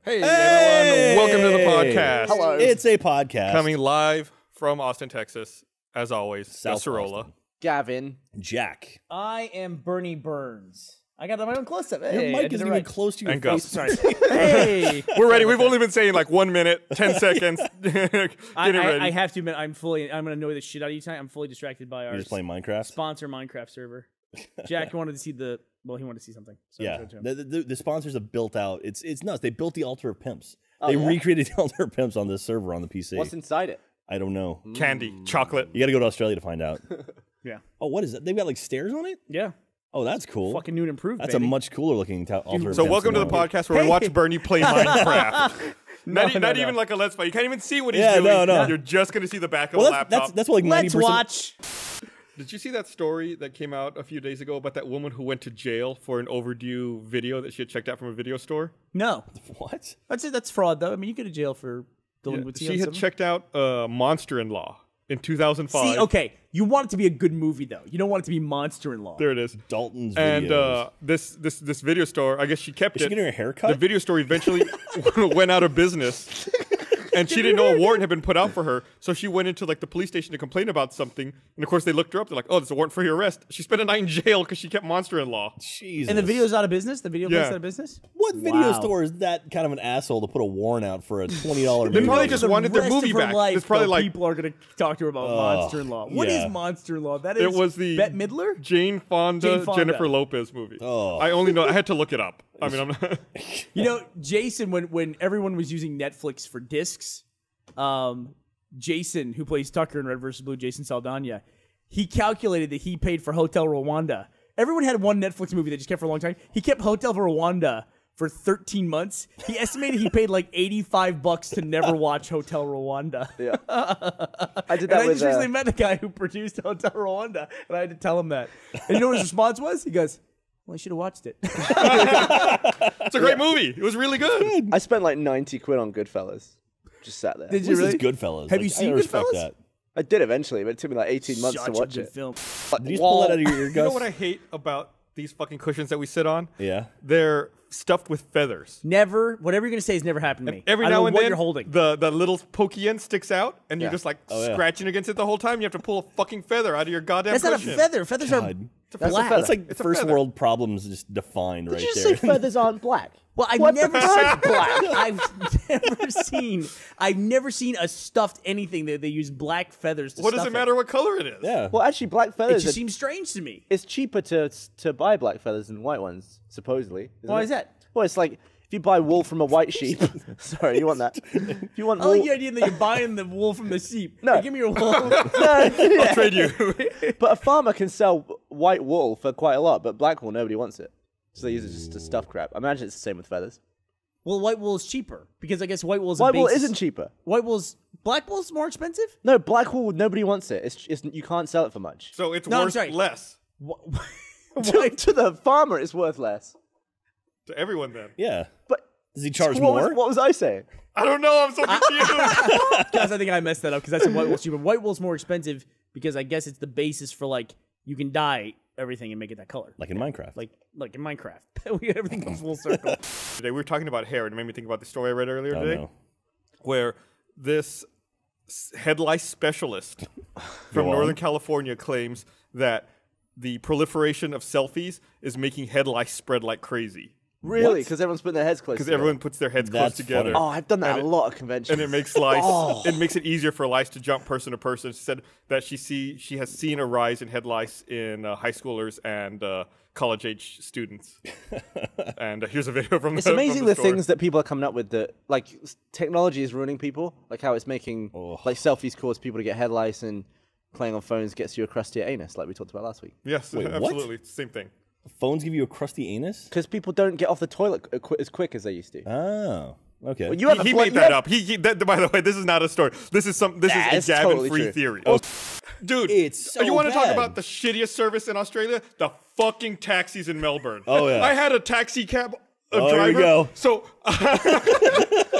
Hey, everyone. Welcome to the podcast. Hello. It's a podcast. Coming live from Austin, Texas. As always, South Sorolla. Austin. Gavin. Jack. I am Bernie Burns. I got my own close-up. Hey, Your I mic did isn't it even right. close to your And face. go. Sorry. Hey. We're ready. We've only been saying like 1 minute, 10 seconds. Get it ready. I have to admit, I'm going to annoy the shit out of you tonight. I'm fully distracted by our You're just playing Minecraft? sponsor Minecraft server. Jack wanted to see he wanted to see something. So I Yeah. showed it to him. The sponsors have built out. It's nuts. They built the altar of pimps. Oh, They yeah? recreated the altar of pimps on this server on the PC. What's inside it? I don't know. Candy, chocolate. You got to go to Australia to find out. Yeah. Oh, what is that? They've got like stairs on it? Yeah. Oh, that's cool. Fucking new and improved, That's baby. a much cooler looking altar of So pimps welcome to than the that. podcast where we watch Bernie play Minecraft. Not No. even like a Let's Play. You can't even see what he's Yeah, doing. no. You're just going to see the back of Well, a that's laptop. what like 90%. Let's watch. Did you see that story that came out a few days ago about that woman who went to jail for an overdue video that she had checked out from a video store? No. What? I'd say that's fraud, though. I mean, you go to jail for delinquency. She on had something. checked out Monster-in-Law in 2005. See, okay. You want it to be a good movie, though. You don't want it to be Monster-in-Law. There it is. Dalton's And videos. this video store, I guess she kept Is she it. getting her hair cut? The video store eventually went out of business. And she didn't know a warrant had been put out for her, so she went into like the police station to complain about something. And of course, they looked her up. They're like, "Oh, there's a warrant for your arrest." She spent a night in jail because she kept Monster-in-Law. Jesus. And the video's out of business? The video place out of business? What video Wow. store is that kind of an asshole to put a warrant out for a $20 They movie? probably just wanted their rest movie of her back. Life, It's probably though, like people are going to talk to her about Monster-in-Law. What yeah. is Monster-in-Law? That is it was the Bette Midler? Jane Fonda, Jennifer Lopez movie. Oh. I only know. I had to look it up. I mean, I'm not. You know, Jason, when everyone was using Netflix for discs, Jason, who plays Tucker in Red vs. Blue, Jason Saldana, he calculated that he paid for Hotel Rwanda. Everyone had one Netflix movie they just kept for a long time. He kept Hotel Rwanda for 13 months. He estimated he paid like $85 to never watch Hotel Rwanda. Yeah. I did And that I with just recently met the guy who produced Hotel Rwanda, and I had to tell him that. And you know what his response was? He goes, "Well, I should have watched it." It's a great movie. It was really good. I spent like 90 quid on Goodfellas. Just sat there. Did This you really? is Goodfellas. Have you I seen respect Goodfellas? that. I did eventually, but it took me like 18 months Such to a watch good it. film. Did you just pull that out of your ear, You Gus? know what I hate about these fucking cushions that we sit on? Yeah. They're stuffed with feathers. Never, whatever you're gonna say has never happened to me. Every I don't now know and what then, you're holding. the little pokey end sticks out, and you're Yeah. just like yeah. scratching against it the whole time. You have to pull a fucking feather out of your goddamn That's not a cushion. feather. Feathers are God. That's black. a feather. That's like It's a first feather. world problems just defined right Did you there. say feathers aren't black? Well, I've What the never fuck? seen black. I've never seen a stuffed anything that they use black feathers to What does stuff it matter what color it is? Yeah. Well, actually, black It feathers. just seems strange to me. It's cheaper to buy black feathers than white ones, supposedly. isn't Why it? is that? Well, it's like if you buy wool from a white sheep. Sorry, you want that? If you want I wool, like the idea that you're buying the wool from the sheep. No. Hey, give me your wool. I'll trade you. but a farmer can sell white wool for quite a lot, but black wool nobody wants it, so they use it just to stuff crap. I imagine it's the same with feathers. Well, white wool is cheaper because I guess white wool is White a wool basis. isn't cheaper. Black wool's more expensive. No, black wool nobody wants it. It's you can't sell it for much. So it's No, I'm worth sorry. less To the farmer, it's worth less. to everyone then. Yeah. But Does he charge what more? what was I saying? I don't know. I'm so confused. Guys, I think I messed that up because I said white wool's cheaper. White wool's more expensive because I guess it's the basis for like you can dye everything and make it that color. Like in Minecraft. Like in Minecraft. Everything comes full circle. Today we were talking about hair, and it made me think about the story I read earlier oh, today, no. where this head lice specialist from Go on. Northern California claims that the proliferation of selfies is making head lice spread like crazy Really? Because everyone's putting their heads close. because together. everyone puts their heads That's close together. funny. Oh, I've done that And at a lot of conventions. And it makes lice. Oh. It makes it easier for lice to jump person to person. She said that she has seen a rise in head lice in high schoolers and college age students. And here's a video from. It's the, amazing from the the store. things that people are coming up with. That like technology is ruining people. Like how it's making like selfies cause people to get head lice, and playing on phones gets you a crustier anus, like we talked about last week. Yes, Wait, what? absolutely, same thing. Phones give you a crusty anus? Because people don't get off the toilet as quick as they used to. Oh. Okay. Well, you have He a made that up. By the way, this is not a story. This is Nah, This it's is a totally Gavin-free true. theory. Oh, Dude, it's so you want to talk bad. about the shittiest service in Australia? The fucking taxis in Melbourne. Oh, yeah. I had a taxi cab Oh, driver. here we go. So I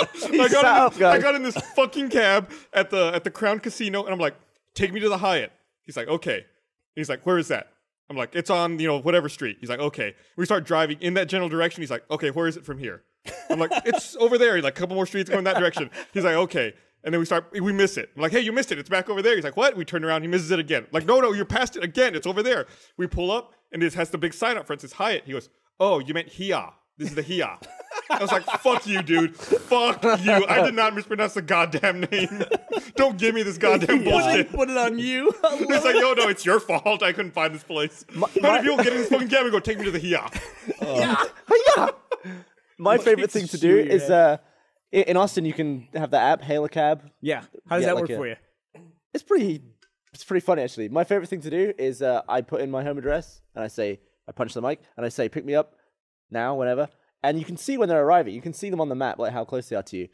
got in this fucking cab at the Crown Casino, and I'm like, take me to the Hyatt. He's like, okay. He's like, where is that? I'm like, it's on, whatever street. He's like, okay. We start driving in that general direction. He's like, okay, where is it from here? I'm like, it's over there. He's like, a couple more streets going that direction. He's like, okay. And then we miss it. I'm like, hey, you missed it. It's back over there. He's like, what? We turn around. He misses it again. Like, no, you're past it again. It's over there. We pull up, and it has the big sign up front. It says Hyatt. He goes, oh, you meant Hia. This is the Hia. I was like, fuck you, dude. Fuck you. I did not mispronounce the goddamn name. Don't give me this goddamn bullshit. Put it on you. It's like, no, it's your fault. I couldn't find this place. How many people get in this fucking cab and go, take me to the Hia? My favorite thing to do is in Austin you can have the app hail a cab. Yeah. How does that work for you? It's pretty funny actually. My favorite thing to do is I put in my home address and I punch the mic and I say pick me up now, whenever. And you can see when they're arriving. You can see them on the map, like how close they are to you.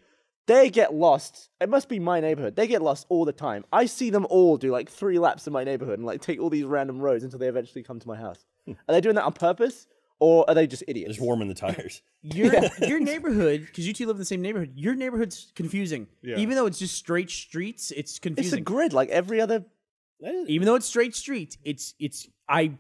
They get lost. It must be my neighborhood. They get lost all the time. I see them all do like 3 laps in my neighborhood and like take all these random roads until they eventually come to my house. Are they doing that on purpose? Or are they just idiots? Just warming the tires. Your neighborhood, because you two live in the same neighborhood, your neighborhood's confusing. Yeah. Even though it's just straight streets, it's confusing. It's a grid like every other. Even though it's straight streets, I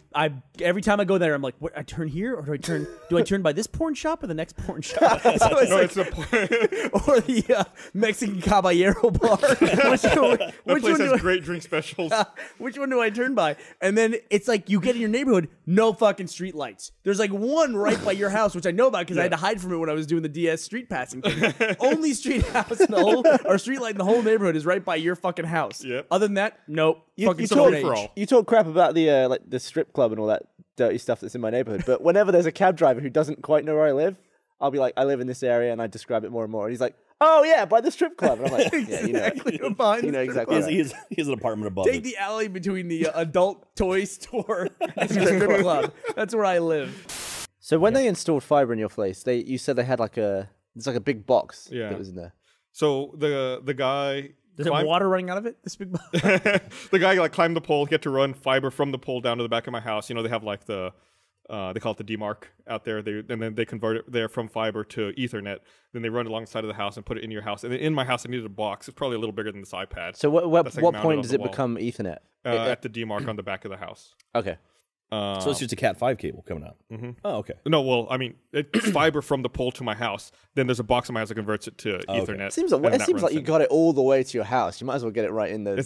every time I go there, I'm like, what? I turn here, or do I turn by this porn shop or the next porn shop? So it's or the Mexican Caballero bar. That place has great drink specials. Which one do I turn by? And then it's like you get in your neighborhood, no fucking street lights. There's like one right by your house, which I know about because I had to hide from it when I was doing the DS street passing thing. Only street house in the whole, or street light in the whole neighborhood is right by your fucking house. Yep. Other than that, nope. You talk crap about the like the strip club and all that dirty stuff that's in my neighborhood, but whenever there's a cab driver who doesn't quite know where I live, I'll be like, I live in this area, and I describe it more and more. And he's like, oh yeah, by the strip club. And I'm like, yeah, you know exactly. He has an apartment above. Take the alley between the adult toy store and the strip club. That's where I live. So when they installed fiber in your place, you said they had it's like a big box that was in there. So the guy. There's water running out of it? This big box? The guy like climbed the pole, he had to run fiber from the pole down to the back of my house. You know, they have like they call it the demarc out there. And then they convert it there from fiber to Ethernet. Then they run it alongside of the house and put it in your house. And then in my house, I needed a box. It's probably a little bigger than this iPad. So what point does it become Ethernet? At the demarc on the back of the house. Okay. So it's just a Cat 5 cable coming out. Mm-hmm. Oh, okay. No, well, I mean, it's fiber from the pole to my house. Then there's a box in my house that converts it to Ethernet. It seems like you got it all the way to your house. You might as well get it right in the...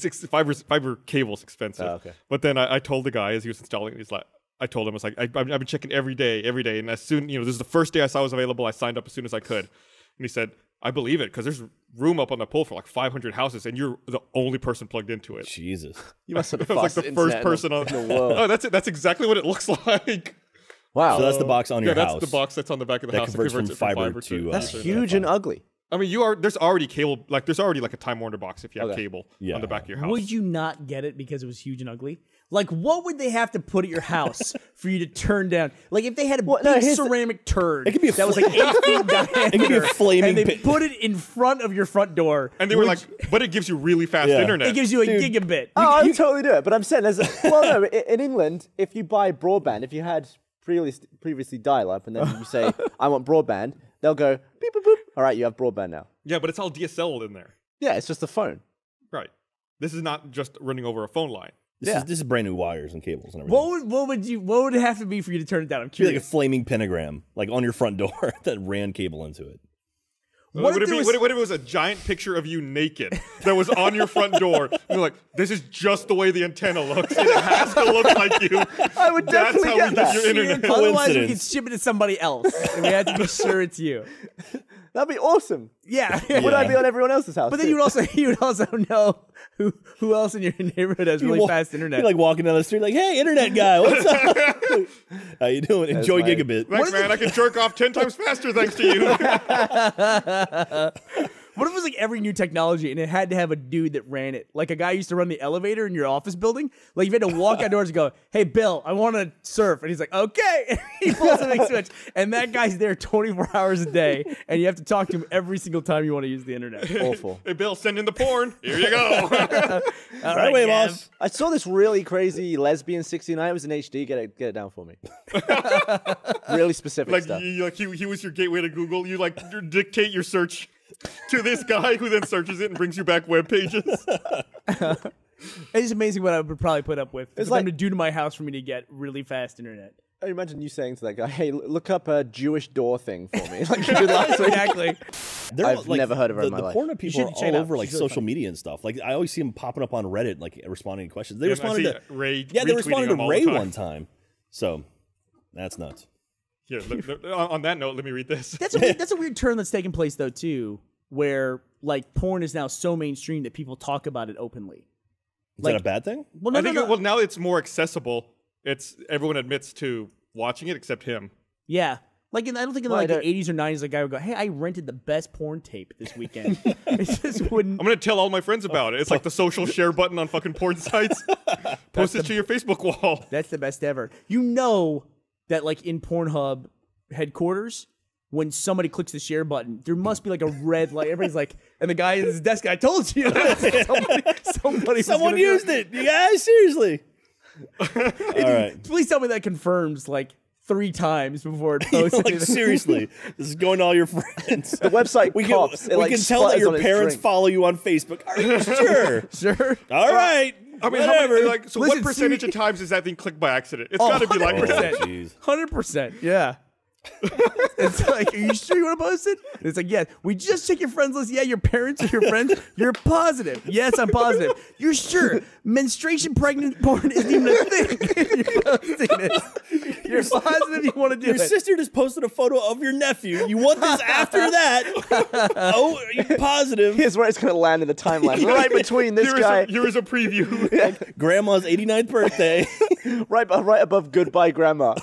Fiber cable's expensive. Oh, okay. But then I told the guy as he was installing it, I told him, I've been checking every day. And as soon, this is the first day I saw it was available. I signed up as soon as I could. And he said, I believe it, because there's room up on the pole for like 500 houses, and you're the only person plugged into it. Jesus. You must have the like the first person in the world. Oh, that's it. That's exactly what it looks like. Wow. So that's the box on your house. Yeah, that's the box that's on the back of the house. Converts from fiber to that's huge and ugly. I mean, there's already cable, there's already like a Time Warner box if you have cable on the back of your house. Would you not get it because it was huge and ugly? Like, what would they have to put at your house for you to turn down? Like, if they had a big ceramic turd it could be that was like 8 feet diameter, it could be a flaming and they put it in front of your front door, and they were like, but it gives you really fast internet. It gives you a gigabit. Oh, I would totally do it. But I'm saying, no, in England, if you buy broadband, if you had previously dial-up, and then you say, I want broadband, they'll go, beep, boop, boop. All right, you have broadband now. Yeah, but it's all DSL in there. Yeah, it's just a phone. Right. This is not just running over a phone line. This is brand new wires and cables and everything. What would it have to be for you to turn it down? I'm curious. Like a flaming pentagram, like on your front door that ran cable into it. What if it was a giant picture of you naked that was on your front door? And you're like, this is just the way the antenna looks. And it has to look like you. I would definitely get that. That's how we get your internet. Otherwise, we could ship it to somebody else. And we had to be sure it's you. That'd be awesome. Yeah. Would I be on everyone else's house? But then you would also know who else in your neighborhood has really fast internet. You're like walking down the street like, hey, internet guy, what's up? How you doing? Enjoy gigabit. Thanks, man. I can jerk off 10 times faster thanks to you. What if it was like every new technology and it had to have a dude that ran it? Like a guy used to run the elevator in your office building. Like you had to walk outdoors and go, hey, Bill, I want to surf. And he's like, okay. And he pulls a big switch. And that guy's there 24 hours a day. And you have to talk to him every single time you want to use the internet. Awful. Hey, Bill, send in the porn. Here you go. All right, away, boss. I saw this really crazy lesbian 69. It was in HD. Get it down for me. Really specific stuff. He was your gateway to Google. You dictate your search to this guy who then searches it and brings you back web pages. It's amazing what I would probably put up with for like them to do to my house for me to get really fast internet. I imagine you saying to that guy, "Hey, look up a Jewish door thing for me." Like you did last week. Exactly. I've never heard of her in my life. The Pornhub people are check it all out. over like She's really social funny. media and stuff. Like I always see them popping up on Reddit, like responding to questions. They I responded see to Ray. they responded retweeting to them all the Ray time. one time. So that's nuts. Here, on that note, let me read this. That's a weird turn that's taken place though too, where like porn is now so mainstream that people talk about it openly. Is that a bad thing? Well, I think well now it's more accessible. It's everyone admits to watching it except him. Yeah. Like, I don't think in Well, like the 80s or 90s, a guy would go, "Hey, I rented the best porn tape this weekend." It just wouldn't. I'm gonna tell all my friends about it. It's like the social share button on fucking porn sites. Post it to your Facebook wall. That's the best ever. You know that like in PornHub headquarters, when somebody clicks the share button, there must be like a red light. Everybody's like, and the guy at his desk, "I told you." Someone used it. You guys, seriously. All right. Please tell me that confirms like 3 times before it posts. Like seriously, this is going to all your friends. The website We cops. can, we can tell that your parents follow. follow you on Facebook. Are you sure? Sure. All right. I mean, whatever. so Listen, what percentage of times is that thing clicked by accident? It's got to be like 100%. Jeez. 100%. Yeah. It's like, "Are you sure you want to post it?" It's like, "Yeah, we just check your friends list. Yeah, your parents are your friends. You're positive." "Yes, I'm positive." "You're sure menstruation pregnant porn isn't even a thing?" You're posting this. You're positive you want to do Your it. sister just posted a photo of your nephew. You want this after that? Oh, are you positive? Here's where it's going to land in the timeline, right between this guy, Here is a preview. Grandma's 89th birthday. right above "Goodbye, Grandma."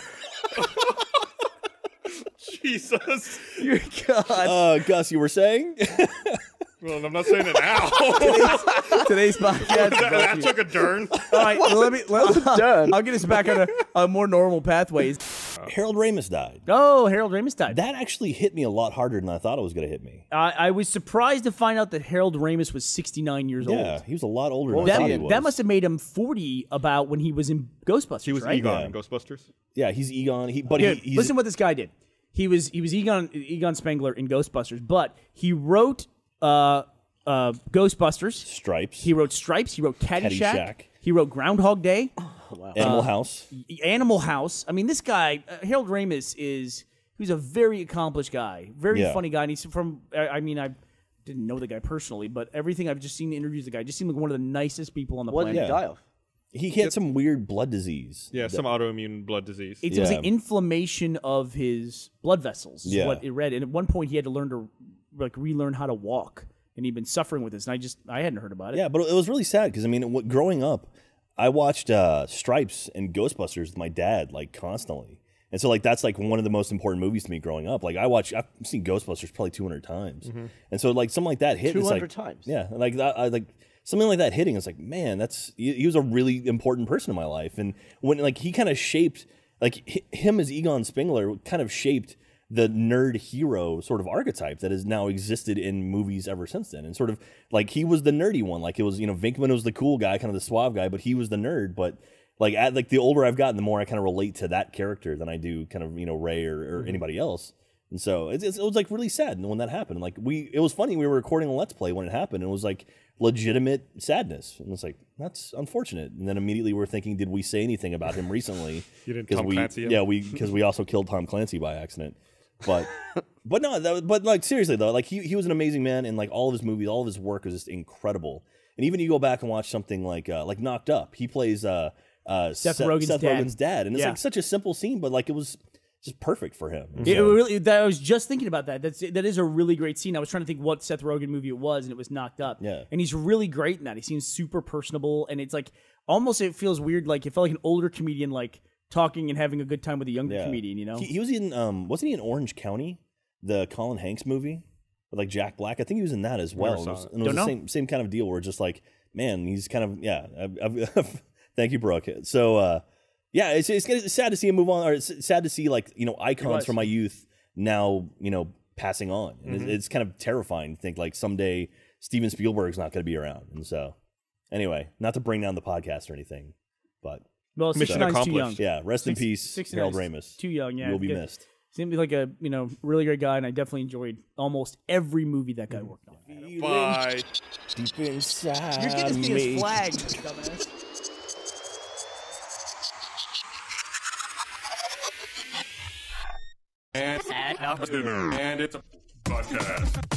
Jesus. God. Gus, you were saying? Well, I'm not saying it now. Today's podcast. that took a turn. All right, well, Done. I'll get us back on a more normal pathways. Harold Ramis died. Oh, Harold Ramis died. That actually hit me a lot harder than I thought it was going to hit me. I was surprised to find out that Harold Ramis was 69 years old. Yeah, he was a lot older than I thought he was. That must have made him 40 about when he was in Ghostbusters. He was right? Egon Yeah. in Ghostbusters. Yeah, he's Egon. He's Listen to what this guy did. He was Egon Spengler in Ghostbusters, but he wrote Ghostbusters. Stripes. He wrote Stripes. He wrote Caddyshack. Caddyshack. He wrote Groundhog Day. Animal House. Animal House. I mean, this guy, Harold Ramis, he's a very accomplished guy, very funny guy. And he's from, I mean, I didn't know the guy personally, but everything I've just seen in interviews, the guy just seemed like one of the nicest people on the What did planet. he die of? He had some weird blood disease. Yeah, some autoimmune blood disease. It was Yeah. an inflammation of his blood vessels, is what it read. And at one point, he had to learn to relearn how to walk, and he'd been suffering with this. And I hadn't heard about it. Yeah, but it was really sad because I mean, growing up, I watched Stripes and Ghostbusters with my dad like constantly, and so like that's like one of the most important movies to me growing up. Like I've seen Ghostbusters probably 200 times, and so like something like that hit. 200 it's like, times? Yeah, like that. Something like that hitting. It's like, man, he was a really important person in my life, and when like he kind of shaped him as Egon Spengler kind of shaped the nerd hero sort of archetype that has now existed in movies ever since then. And sort of like he was the nerdy one. Like it was, Venkman was the cool guy, kind of the suave guy, but he was the nerd. But like the older I've gotten, the more I kind of relate to that character than I do kind of, Ray or anybody else. And so it was like really sad when that happened. Like it was funny. We were recording a Let's Play when it happened. And it was like legitimate sadness. And it's like, that's unfortunate. And then immediately we're thinking, did we say anything about him recently? You didn't Tom Clancy him? Yeah, because we also killed Tom Clancy by accident. But but like seriously though, like he was an amazing man, and like all of his movies, all of his work is just incredible. And even you go back and watch something like Knocked Up, he plays Seth Rogen's dad, and it's like such a simple scene, but like it was just perfect for him. I was just thinking about that. That is a really great scene. I was trying to think what Seth Rogen movie it was, and it was Knocked Up. Yeah, and he's really great in that. He seems super personable, and it's like almost it feels weird. Like it felt like an older comedian, like talking and having a good time with a younger comedian, He was in wasn't he in Orange County, the Colin Hanks movie with like Jack Black? I think he was in that as well. It was the same kind of deal where just like, man, he's kind of thank you, Brooke. So it's sad to see him move on, or it's sad to see like icons from my youth now passing on, and it's kind of terrifying to think like someday Steven Spielberg's not going to be around. And so anyway, not to bring down the podcast or anything, but well, mission 69's too young. accomplished. yeah, rest in peace, 69's Harold Ramis. Too young, yeah. You will be missed. Seemed like a really great guy, and I definitely enjoyed almost every movie that guy worked on. Bye. Deep inside You're getting me. his flag, dumbass. And it's a podcast.